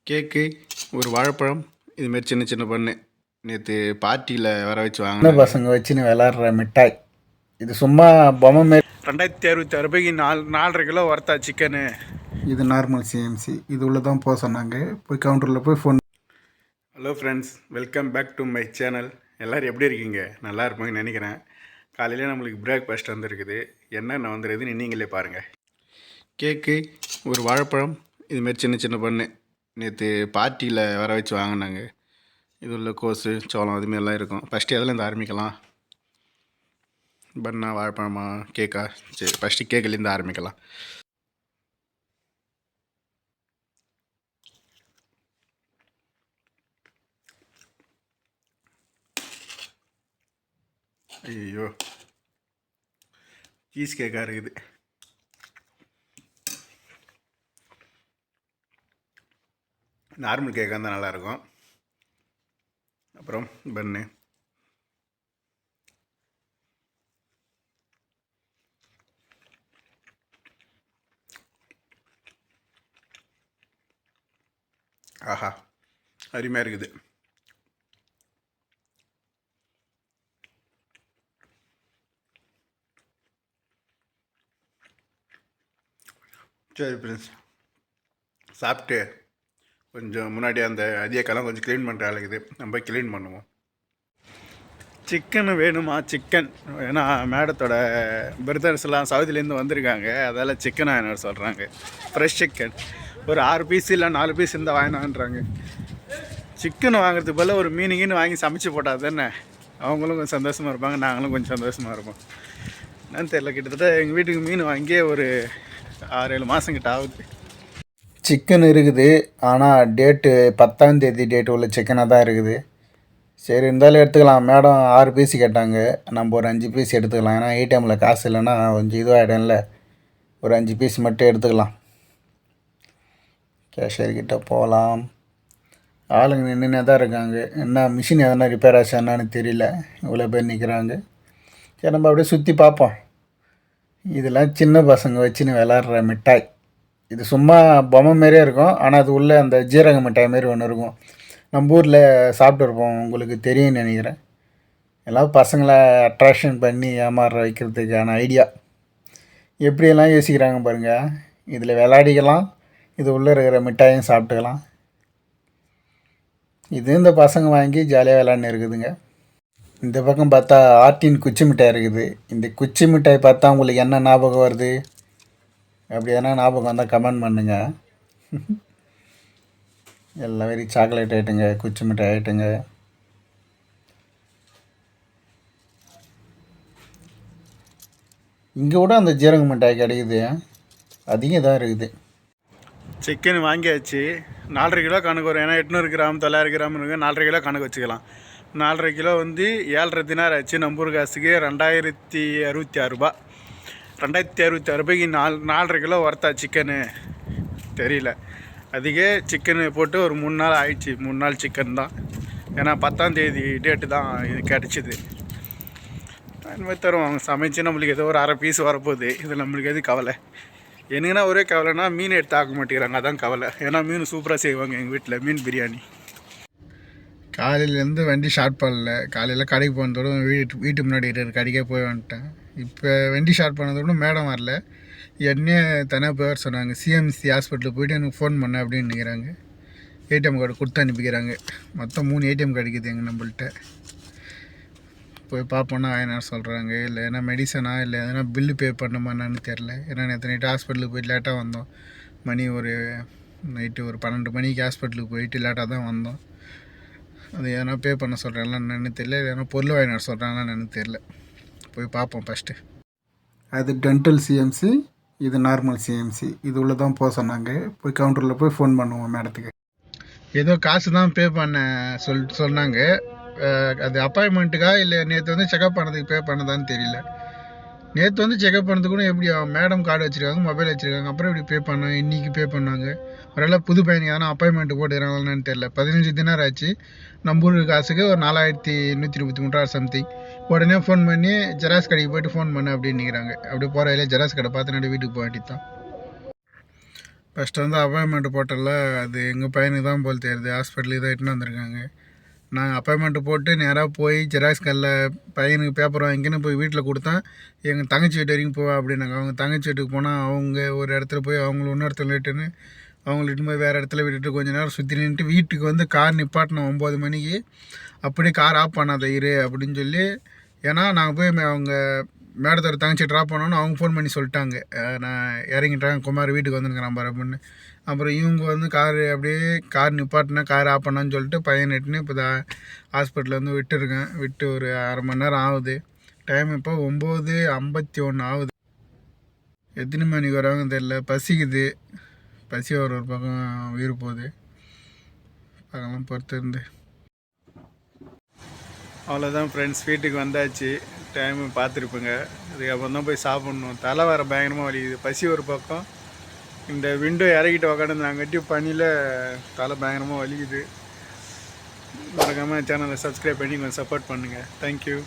கேக்கு, ஒரு வாழைப்பழம், இதுமாரி சின்ன சின்ன பண்ணு. நேற்று பார்ட்டியில் வர வச்சு வாங்கின பசங்க வச்சுன்னு விளாட்ற மிட்டாய். இது சும்மா பொம்மை மாரி 2066 ரூபாய்க்கு 4.5 கிலோ ஒர்த்தா சிக்கனு. இது நார்மல் சிஎம்சி. இது உள்ள தான் போக சொன்னாங்க. போய் கவுண்டரில் போய் phone. Hello friends, welcome back to my channel. எல்லோரும் எப்படி இருக்கீங்க? நல்லா இருப்பீங்கன்னு நினைக்கிறேன். காலையில் நம்மளுக்கு பிரேக்ஃபாஸ்ட் வந்துருக்குது. என்னென்ன வந்துருக்குதுன்னு நீங்களே பாருங்கள். கேக்கு, ஒரு வாழைப்பழம், இதுமாரி சின்ன சின்ன பண்ணு. நேற்று பார்ட்டியில் வர வச்சு வாங்கினாங்க. இது உள்ள கோஸு, சோளம் அதுமாரிலாம் இருக்கும். ஃபஸ்ட்டு எதுலேருந்து ஆரம்பிக்கலாம்? பன்னா, வாழைப்பழமா, கேக்கா? சரி, ஃபஸ்ட்டு கேக்குலேருந்து ஆரம்பிக்கலாம். ஐயோ, சீஸ் கேக்காக இருக்குது. நார்மல் கேக்காக இருந்தால் நல்லாயிருக்கும். அப்புறம் பன்னு, ஆஹா, அருமையாக இருக்குது. சரி ஃப்ரெண்ட்ஸ், சாப்பிட்டு கொஞ்சம் முன்னாடி அந்த அதிகக்கெல்லாம் கொஞ்சம் க்ளீன் பண்ணுற ஆளுக்குது. நம்ம போய் க்ளீன் பண்ணுவோம். சிக்கன் வேணுமா? சிக்கன் ஏன்னா மேடத்தோட பிரதர்ஸ்லாம் சவுதிலேருந்து வந்திருக்காங்க. அதால் சிக்கன் வாங்கினார் சொல்கிறாங்க. ஃப்ரெஷ் சிக்கன் ஒரு 6 பீஸ் இல்லை 4 பீஸ் இருந்தால் வாங்கினான்றாங்க. சிக்கன் வாங்குறதுக்கு பதில் ஒரு மீனுங்கன்னு வாங்கி சமைச்சு போட்டால் தானே அவங்களும் கொஞ்சம் சந்தோஷமாக இருப்பாங்க, நாங்களும் கொஞ்சம் சந்தோஷமாக இருப்போம். என்னன்னு தெரியல, கிட்டத்தட்ட எங்கள் வீட்டுக்கு மீன் வாங்கியே ஒரு 6-7 மாதம் கிட்ட ஆகுது. சிக்கன் இருக்குது, ஆனால் டேட்டு 10ஆம் தேதி டேட்டு உள்ள சிக்கனாக தான் இருக்குது. சரி, இருந்தாலும் எடுத்துக்கலாம். மேடம் 6 பீஸ் கேட்டாங்க, நம்ம ஒரு 5 பீஸ் எடுத்துக்கலாம். ஏன்னா ஏடிஎம்மில் காசு இல்லைன்னா கொஞ்சம் இதுவாகிடும்ல. ஒரு 5 பீஸ் மட்டும் எடுத்துக்கலாம். கேஷியர்கிட்ட போகலாம். ஆளுங்க நின்றுனே தான் இருக்காங்க. என்ன மிஷின் எதனா ரிப்பேர் ஆச்சு என்னான்னு தெரியல, இவ்வளோ பேர் நிற்கிறாங்க. சரி, நம்ம அப்படியே சுற்றி பார்ப்போம். இதெல்லாம் சின்ன பசங்க வச்சுன்னு விளாட்ற மிட்டாய். இது சும்மா பொம்மை மாரியே இருக்கும், ஆனால் அது உள்ளே அந்த ஜீரக மிட்டாய் மாரி ஒன்று இருக்கும். நம்ம ஊரில் சாப்பிட்டுருப்போம், உங்களுக்கு தெரியும்னு நினைக்கிறேன். எல்லாம் பசங்களை அட்ராக்ஷன் பண்ணி ஏமாற வைக்கிறதுக்கான ஐடியா. எப்படியெல்லாம் யோசிக்கிறாங்க பாருங்கள். இதில் விளையாடிக்கலாம், இது உள்ளே இருக்கிற மிட்டாயும் சாப்பிட்டுக்கலாம். இது இந்த பசங்க வாங்கி ஜாலியாக விளையாண்டு இருக்குதுங்க. இந்த பக்கம் பார்த்தா ஆர்டின் குச்சி மிட்டாய் இருக்குது. இந்த குச்சி மிட்டாய் பார்த்தா உங்களுக்கு என்ன ஞாபகம் வருது? அப்படி எதனா ஞாபகம் வந்தால் கமெண்ட் பண்ணுங்கள். எல்லாம் வெறி சாக்லேட் ஐட்டுங்க, குச்சி மிட்டாய் ஐட்டுங்க. இங்கே கூட அந்த ஜீரக மிட்டாய் கிடைக்குது, அதிகம் தான் இருக்குது. சிக்கன் வாங்கியாச்சு. 4.5 கிலோ கணக்கு வரும். ஏன்னா 800 கிராம் 900 கிராம் இருக்குது. 4.5 கிலோ கணக்கு வச்சுக்கலாம். 4.5 கிலோ வந்து 7.5 தினார் ஆச்சு. நம்ம ஊர் காசுக்கு 2066 ரூபா. 2066 ரூபாய்க்கு 4.5 கிலோ ஒர்த்தா சிக்கனு தெரியல. அதுக்கே சிக்கனு போட்டு ஒரு 3 நாள் ஆயிடுச்சு. 3 நாள் சிக்கன் தான். ஏன்னா 10ஆம் தேதி டேட்டு தான் இது கிடச்சிது. அதுமாதிரி தருவாங்க சமைச்சு. நம்மளுக்கு ஏதோ ஒரு 1/2 பீஸ் வரப்போகுது. இது நம்மளுக்கு எது கவலை. எனக்குன்னா ஒரே கவலைனா மீன் எடுத்து ஆக்க மாட்டேங்கிறாங்க, அதான் கவலை. ஏன்னா மீன் சூப்பராக செய்வாங்க எங்கள் வீட்டில், மீன் பிரியாணி. காலையிலேருந்து வண்டி ஷார்ட் பண்ணல. காலையில் கடைக்கு போனதோட வீட்டு முன்னாடி இருக்கிற கடைக்கே போய் வந்துட்டேன். இப்போ வண்டி ஷார்ட் பண்ணதோட மேடம் வரல, என்னையே தனியாக போய் வர சொன்னாங்க. சிஎம்சி ஹாஸ்பிட்டலுக்கு போய்ட்டு எனக்கு ஃபோன் பண்ண அப்படின்னு நிற்கிறாங்க. ஏடிஎம் கார்டு கொடுத்து அனுப்பிக்கிறாங்க. மொத்தம் 3 ஏடிஎம் கிடைக்குது எங்கள் நம்மள்கிட்ட. போய் பார்ப்போன்னா என்ன சொல்கிறாங்க. இல்லை ஏன்னா மெடிசனா இல்லை எதனா பில்லு பே பண்ணணுமா என்னன்னு தெரில. ஏன்னா நேற்று நைட்டு ஹாஸ்பிட்டலுக்கு போயிட்டு லேட்டாக வந்தோம். மணி ஒரு நைட்டு ஒரு 12 மணிக்கு ஹாஸ்பிட்டலுக்கு போயிட்டு லேட்டாக தான் வந்தோம். அது எதனா பே பண்ண சொல்கிறாங்களா என்னன்னு தெரியல, எதனா பொருள் வாங்கினார் சொல்கிறாங்களா என்னன்னு தெரில. போய் பார்ப்போம் ஃபஸ்ட்டு. அது டென்டல் சிஎம்சி, இது நார்மல் சிஎம்சி. இது உள்ள தான் போக சொன்னாங்க. போய் கவுண்டரில் போய் ஃபோன் பண்ணுவோம் மேடத்துக்கு. ஏதோ காசு தான் பே பண்ண சொன்னாங்க. அது அப்பாயின்மெண்ட்டுக்கா இல்லை நேற்று வந்து செக்அப் பண்ணதுக்கு பே பண்ணதான்னு தெரியல. நேற்று வந்து செக்அப் பண்ணதுக்கு கூட எப்படி மேடம் கார்டு வச்சுருக்காங்க, மொபைல் வச்சுருக்காங்க, அப்புறம் எப்படி பே பண்ணாங்க? இன்றைக்கி பே பண்ணாங்க. ஒருவேளை புது பையனுக்கு எதனா அப்பாயின்மெண்ட்டு போட்டுக்கிறாங்களான்னு தெரில. 15 தினார் ஆச்சு. நம்ம ஊருக்கு காசுக்கு ஒரு 4133 ரூபா சம்திங். உடனே ஃபோன் பண்ணி ஜெராக்ஸ் கடைக்கு போய்ட்டு ஃபோன் பண்ண அப்படின்னு நிற்கிறாங்க. அப்படியே போகிற வழியில் ஜெராக்ஸ் கடை பார்த்து வீட்டுக்கு போக வேண்டியது தான். ஃபஸ்ட்டு வந்து அப்பாயின்மெண்ட்டு போட்டல, அது எங்கள் பையனுக்கு தான் போல் தெரியுது, ஹாஸ்பிட்டலுக்கு தான் இட்டுன்னு வந்திருக்காங்க. நான் அப்பாயின்மெண்ட்டு போட்டு நேராக போய் ஜெராக்ஸ் கல்லில் பையனுக்கு பேப்பர் வாங்கிக்கின்னு போய் வீட்டில் கொடுத்தேன். எங்கள் தங்கச்சி வீட்டு வரைக்கும் போவா அப்படின்னாங்க. அவங்க தங்கச்சி வீட்டுக்கு போனால் அவங்க ஒரு இடத்துல போய் அவங்கள இன்னொருத்தர் விட்டுன்னு அவங்கள இட்டு போய் வேறு இடத்துல விட்டுட்டு கொஞ்சம் நேரம் சுற்றி நின்றுட்டு வீட்டுக்கு வந்து கார் நிப்பாட்டினோம் 9 மணிக்கு. அப்படியே கார் ஆஃப் பண்ணாத இரு அப்படின்னு சொல்லி, ஏன்னா நாங்கள் போய் அவங்க மேடத்தோட தங்கச்சி ட்ராப் பண்ணோன்னு அவங்க ஃபோன் பண்ணி சொல்லிட்டாங்க, நான் இறங்கிட்டேன், குமார் வீட்டுக்கு வந்துருக்கிறான் பாரு அப்படின்னு. அப்புறம் இவங்க வந்து அப்படியே கார் நிப்பாட்டினா கார் ஆஃப் பண்ணான்னு சொல்லிட்டு பையன் எட்டுன்னு இப்போ ஹாஸ்பிட்டலில் வந்து விட்டுருக்கேன். விட்டு ஒரு அரை மணி நேரம் ஆகுது. டைம் இப்போ 9:51 ஆகுது. எத்தனை மணிக்கு வராங்க தெரியல. பசிக்குது, பசி ஒரு பக்கம் உயிர் போகுது. அதெல்லாம் பொறுத்து இருந்து அவ்வளோதான் ஃப்ரெண்ட்ஸ், வீட்டுக்கு வந்தாச்சு. டைமு பார்த்துருப்பேங்க. இதுக்கப்புறம் தான் போய் சாப்பிட்ணும். தலை வேறு பயங்கரமாக வலிக்குது. பசி ஒரு பக்கம், இந்த விண்டோ இறக்கிட்டு உக்காந்துருந்தாங்கட்டி பனியில் தலை பயங்கரமாக வலிக்குது. மறக்காமல் சேனலை சப்ஸ்கிரைப் பண்ணி கொஞ்சம் சப்போர்ட் பண்ணுங்கள். தேங்க்யூ.